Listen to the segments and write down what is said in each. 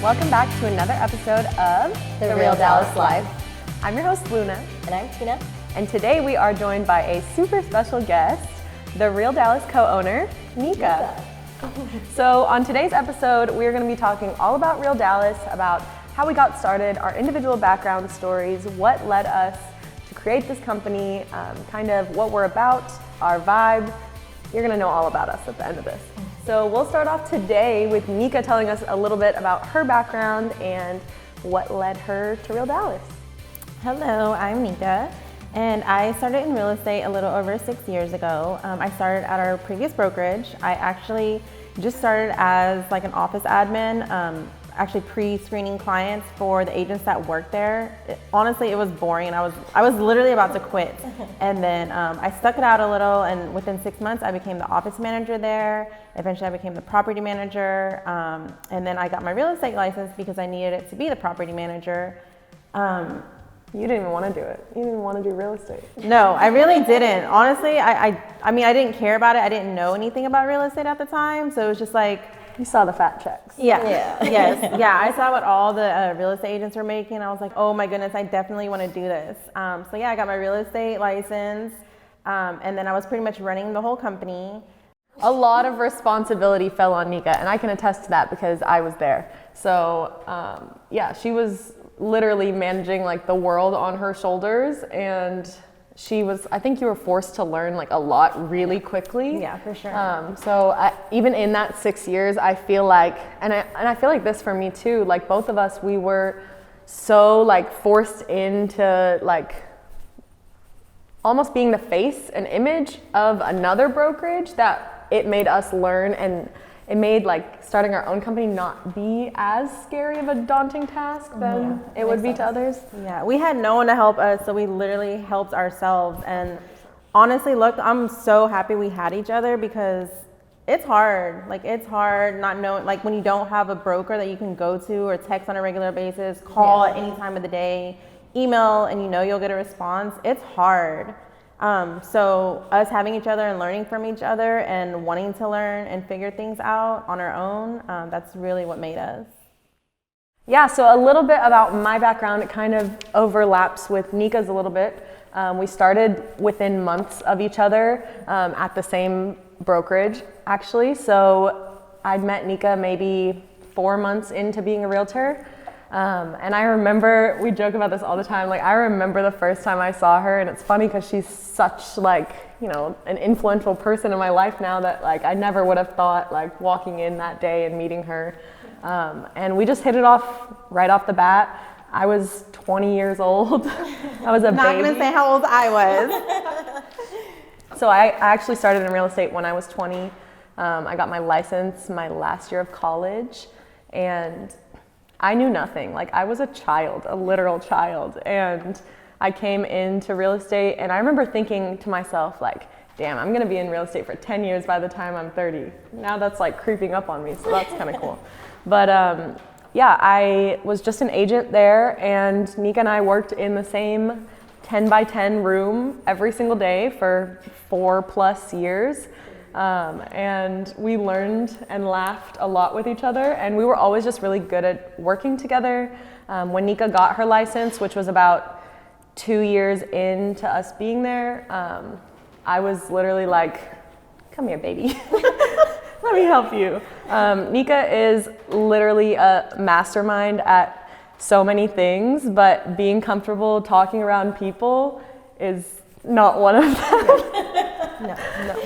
Welcome back to another episode of The Real Dallas Live. I'm your host, Luna. And I'm Tina. And today we are joined by a super special guest, the Real Dallas Co-owner, Nika. So on today's episode, we're going to be talking all about Real Dallas, about how we got started, our individual background stories, what led us to create this company, kind of what we're about, our vibe. You're going to know all about us at the end of this. So we'll start off today with Nika telling us a little bit about her background and what led her to Real Dallas. Hello, I'm Nika, and I started in real estate a little over 6 years ago. I started at our previous brokerage. I actually just started as like an office admin, actually pre-screening clients for the agents that work there. Honestly, it was boring, and I was literally about to quit. And then I stuck it out a little, and within 6 months, I became the office manager there. Eventually, I became the property manager, and then I got my real estate license because I needed it to be the property manager. You didn't even want to do it. You didn't even want to do real estate. No, I really didn't. Honestly, I mean, I didn't care about it. I didn't know anything about real estate at the time, so it was just like, you saw the fat checks. yeah. Yes. Yeah, I saw what all the real estate agents were making. I was like, oh my goodness, I definitely want to do this. So yeah, I got my real estate license, and then I was pretty much running the whole company. A lot of responsibility fell on Nika, and I can attest to that because I was there. So yeah, she was literally managing like the world on her shoulders, and I think you were forced to learn like a lot really quickly. Yeah, for sure. So even in that 6 years, I feel like, and I feel like this for me too, like both of us, we were so like forced into like almost being the face and image of another brokerage that it made us learn, and it made like starting our own company not be as scary of a daunting task than it would be to others. Yeah, we had no one to help us, so we literally helped ourselves. And honestly, look, I'm so happy we had each other because it's hard. Like, it's hard not knowing, like when you don't have a broker that you can go to or text on a regular basis, call at any time of the day, email, and you know you'll get a response. It's hard. So us having each other and learning from each other and wanting to learn and figure things out on our own, that's really what made us. Yeah, so a little bit about my background, it kind of overlaps with Nika's a little bit. We started within months of each other at the same brokerage, actually. So I'd met Nika maybe 4 months into being a realtor. And I remember, we joke about this all the time, like I remember the first time I saw her, and it's funny because she's such like, you know, an influential person in my life now that like I never would have thought like walking in that day and meeting her. And we just hit it off right off the bat. I was 20 years old. I was a baby. Not gonna say how old I was. So I actually started in real estate when I was 20. I got my license my last year of college, and I knew nothing. Like I was a child, a literal child, and I came into real estate, and I remember thinking to myself like, damn, I'm gonna be in real estate for 10 years by the time I'm 30. Now that's like creeping up on me, so that's kind of cool. But yeah, I was just an agent there, and Nika and I worked in the same 10 by 10 room every single day for 4+ years. And we learned and laughed a lot with each other, and we were always just really good at working together. When Nika got her license, which was about 2 years into us being there, I was literally like, come here, baby. Let me help you. Nika is literally a mastermind at so many things, but being comfortable talking around people is not one of them. No.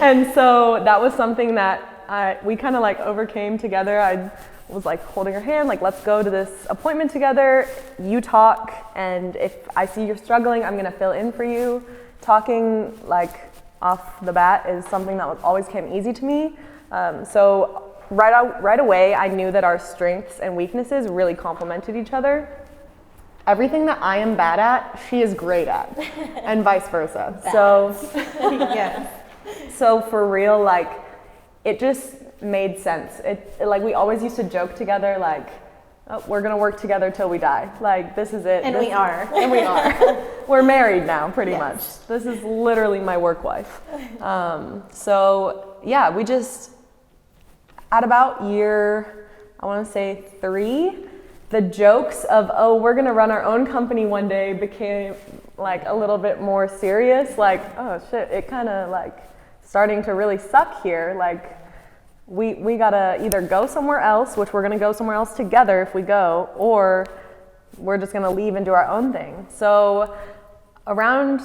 And so that was something that we kind of like overcame together. I was like holding her hand, like, let's go to this appointment together. You talk, and if I see you're struggling, I'm gonna fill in for you. Talking like off the bat is something that always came easy to me. So right away, I knew that our strengths and weaknesses really complemented each other. Everything that I am bad at, she is great at, and vice versa. So, Yes. So for real, like, it just made sense. It like we always used to joke together, like, oh, we're gonna work together till we die. Like, this is it. And we are. And we are. We're married now, pretty much. This is literally my work wife. So yeah, we just, at about year, I wanna say 3, the jokes of, oh, we're gonna run our own company one day became like a little bit more serious. Like, oh shit, it kind of like starting to really suck here. Like, we gotta either go somewhere else, which we're gonna go somewhere else together if we go, or we're just gonna leave and do our own thing. So around,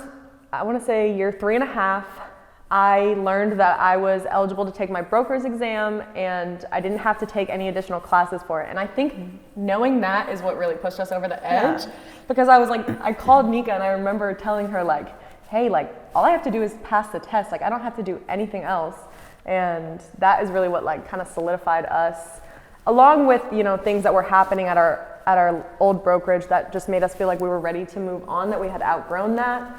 I wanna say year 3.5, I learned that I was eligible to take my broker's exam and I didn't have to take any additional classes for it. And I think knowing that is what really pushed us over the edge, because I was like, I called Nika and I remember telling her like, hey, like all I have to do is pass the test. Like I don't have to do anything else. And that is really what like kind of solidified us, along with, you know, things that were happening at our old brokerage that just made us feel like we were ready to move on, that we had outgrown that.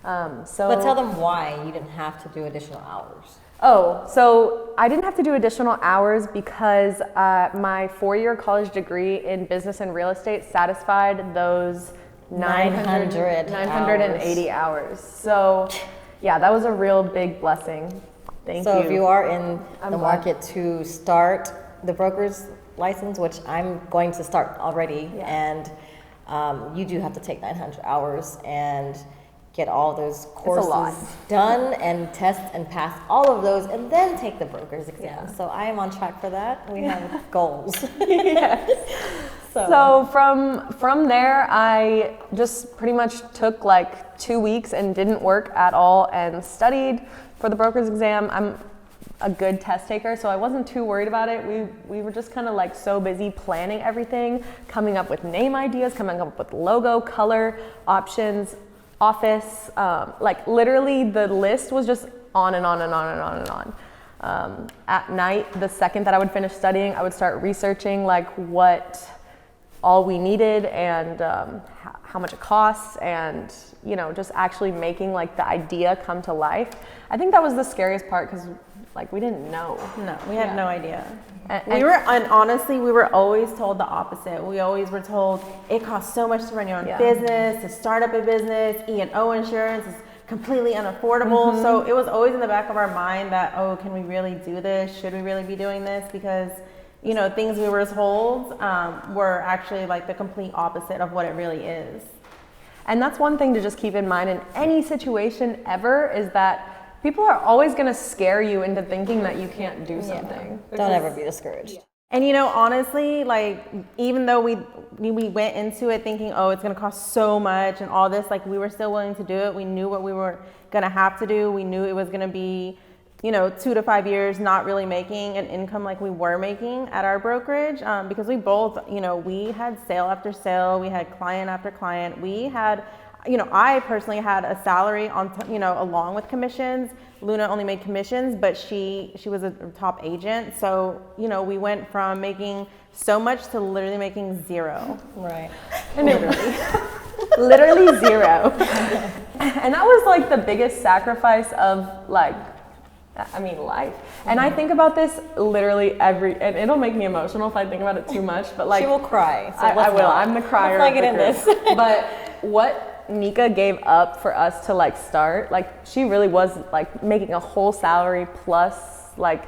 But tell them why you didn't have to do additional hours. Oh, so I didn't have to do additional hours because my 4-year college degree in business and real estate satisfied those 980 hours. So yeah, that was a real big blessing. Thank you. So if you are in the market to start the broker's license, which I'm going to start already, and you do have to take 900 hours and get all those courses done and test and pass all of those and then take the broker's exam. So I am on track for that. We have goals. So from there, I just pretty much took like 2 weeks and didn't work at all and studied for the broker's exam. I'm a good test taker, so I wasn't too worried about it. We were just kind of like so busy planning everything, coming up with name ideas, coming up with logo, color, options, office, like literally the list was just on and on and on and on and on. At night, the second that I would finish studying, I would start researching like what all we needed and how much it costs, and you know, just actually making like the idea come to life. I think that was the scariest part because like we didn't know. No, we had no idea. And honestly, we were always told the opposite. We always were told it costs so much to run your own business, to start up a business, E&O insurance is completely unaffordable. So it was always in the back of our mind that, oh, can we really do this? Should we really be doing this? Because, you know, things we were told were actually like the complete opposite of what it really is. And that's one thing to just keep in mind in any situation ever, is that people are always going to scare you into thinking that you can't do something. Don't ever be discouraged. And you know, honestly, like even though we went into it thinking, oh, it's going to cost so much and all this, like we were still willing to do it. We knew what we were going to have to do. We knew it was going to be, you know, 2 to 5 years not really making an income like we were making at our brokerage, because we both, you know, we had sale after sale, we had client after client, we had, you know, I personally had a salary on, you know, along with commissions. Luna only made commissions, but she was a top agent. So, you know, we went from making so much to literally making zero. Right. And literally zero. And that was like the biggest sacrifice of like, I mean, life. And I think about this literally and it'll make me emotional if I think about it too much, but like. She will cry. So I will. I'm the crier. Let's not get in this. But what Nika gave up for us to like start, like she really was like making a whole salary plus like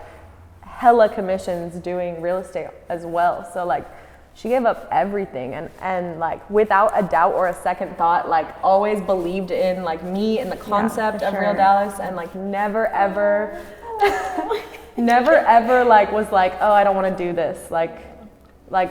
hella commissions doing real estate as well. So like she gave up everything and like without a doubt or a second thought, like always believed in like me and the concept of Real Dallas, and like never ever like was like, oh, I don't want to do this. Like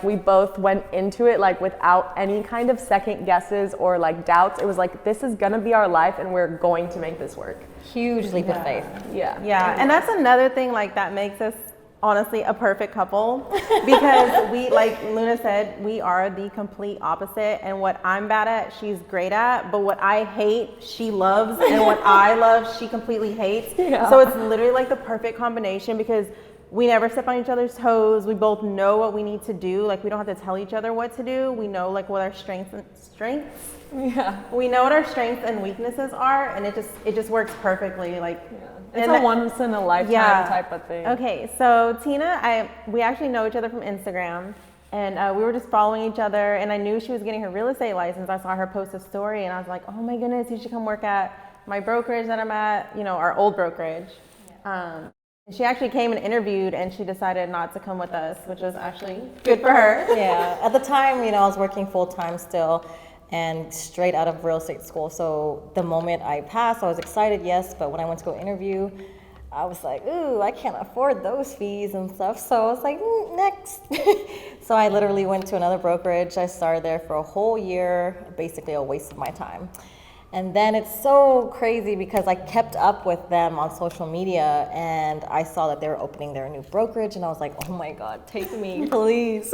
we both went into it like without any kind of second guesses or like doubts. It was like, this is gonna be our life and we're going to make this work. Huge leap of faith. Yeah, and that's another thing like that makes us honestly a perfect couple, because we, like Luna said, we are the complete opposite, and what I'm bad at, she's great at, but what I hate, she loves, and what I love, she completely hates. So it's literally like the perfect combination, because we never step on each other's toes. We both know what we need to do. Like we don't have to tell each other what to do. We know like what our strengths. We know what our strengths and weaknesses are, and it just works perfectly. Like it's a once in a lifetime type of thing. Okay, so Tina, we actually know each other from Instagram, and we were just following each other. And I knew she was getting her real estate license. I saw her post a story, and I was like, oh my goodness, you should come work at my brokerage that I'm at. You know, our old brokerage. She actually came and interviewed, and she decided not to come with us, which was actually good for her. Yeah, at the time, I was working full time still and straight out of real estate school. So the moment I passed, I was excited, yes, but when I went to go interview, I was like, ooh, I can't afford those fees and stuff. So I was like, next. So I literally went to another brokerage. I started there for a whole year, basically a waste of my time. And then it's so crazy because I kept up with them on social media and I saw that they were opening their new brokerage and I was like, oh my God, take me, please.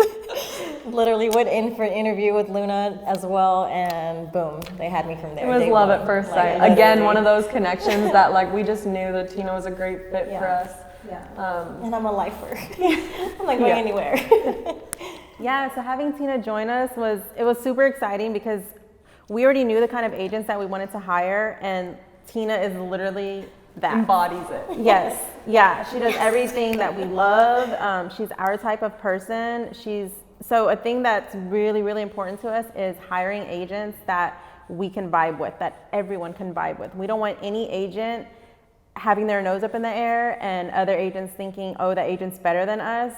Literally went in for an interview with Luna as well and boom, they had me from there. It was day love one. at first Like, sight. Again, one of those connections that like we just knew that Tina was a great fit for us. Yeah. And I'm a lifer. I'm not going anywhere. Yeah, so having Tina join us was super exciting because we already knew the kind of agents that we wanted to hire, and Tina is literally that. Embodies it. Yes, yeah, she does everything that we love. She's our type of person. So a thing that's really, really important to us is hiring agents that we can vibe with, that everyone can vibe with. We don't want any agent having their nose up in the air and other agents thinking, oh, that agent's better than us.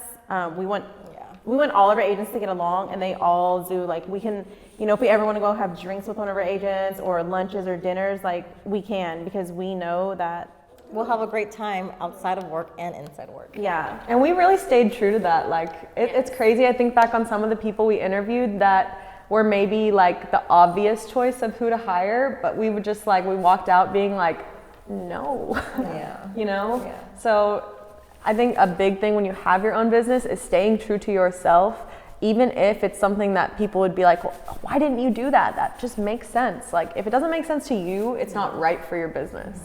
We want all of our agents to get along, and they all do. Like, we can, if we ever want to go have drinks with one of our agents or lunches or dinners, like, we can, because we know that we'll have a great time outside of work and inside work. Yeah. And we really stayed true to that. Like, it's crazy. I think back on some of the people we interviewed that were maybe like the obvious choice of who to hire, but we would just like, we walked out being like, no. Yeah. Yeah. So I think a big thing when you have your own business is staying true to yourself, even if it's something that people would be like, well, why didn't you do that? That just makes sense. Like, if it doesn't make sense to you, it's not right for your business.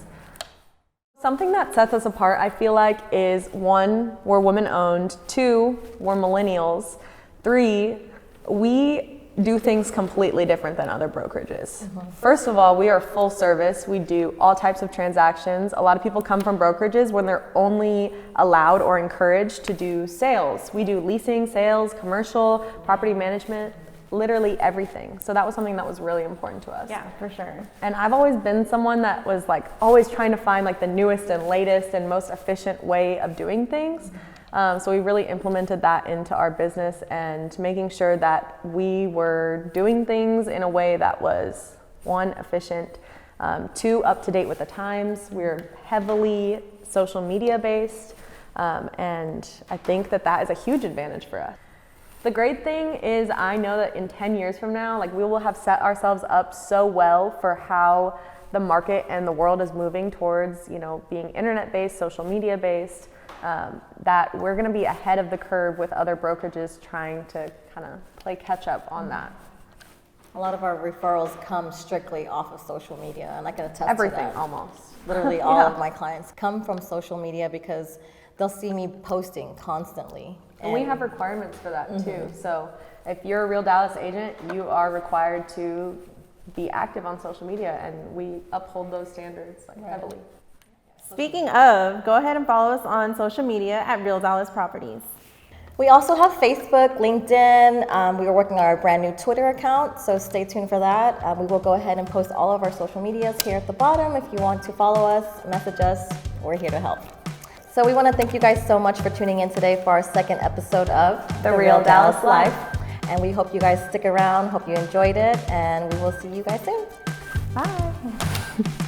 Something that sets us apart, I feel like, is 1, we're women owned, 2, we're millennials, 3, we do things completely different than other brokerages. First of all, we are full service. We do all types of transactions. A lot of people come from brokerages when they're only allowed or encouraged to do sales. We do leasing, sales, commercial, property management, literally everything. So that was something that was really important to us. Yeah, for sure. And I've always been someone that was like always trying to find like the newest and latest and most efficient way of doing things. So we really implemented that into our business and making sure that we were doing things in a way that was 1, efficient, 2, up to date with the times. We're heavily social media based, and I think that is a huge advantage for us. The great thing is I know that in 10 years from now, like, we will have set ourselves up so well for how the market and the world is moving towards, being internet based, social media based. That we're going to be ahead of the curve with other brokerages trying to kind of play catch up on that. A lot of our referrals come strictly off of social media, and I can attest Everything, to that. almost. Literally all of my clients come from social media because they'll see me posting constantly. And we have requirements for that too. So if you're a Real Dallas agent, you are required to be active on social media, and we uphold those standards heavily. Speaking of, go ahead and follow us on social media at Real Dallas Properties. We also have Facebook, LinkedIn. We are working on our brand new Twitter account, so stay tuned for that. We will go ahead and post all of our social medias here at the bottom. If you want to follow us, message us, we're here to help. So we want to thank you guys so much for tuning in today for our second episode of The Real Dallas Life. And we hope you guys stick around, hope you enjoyed it, and we will see you guys soon. Bye.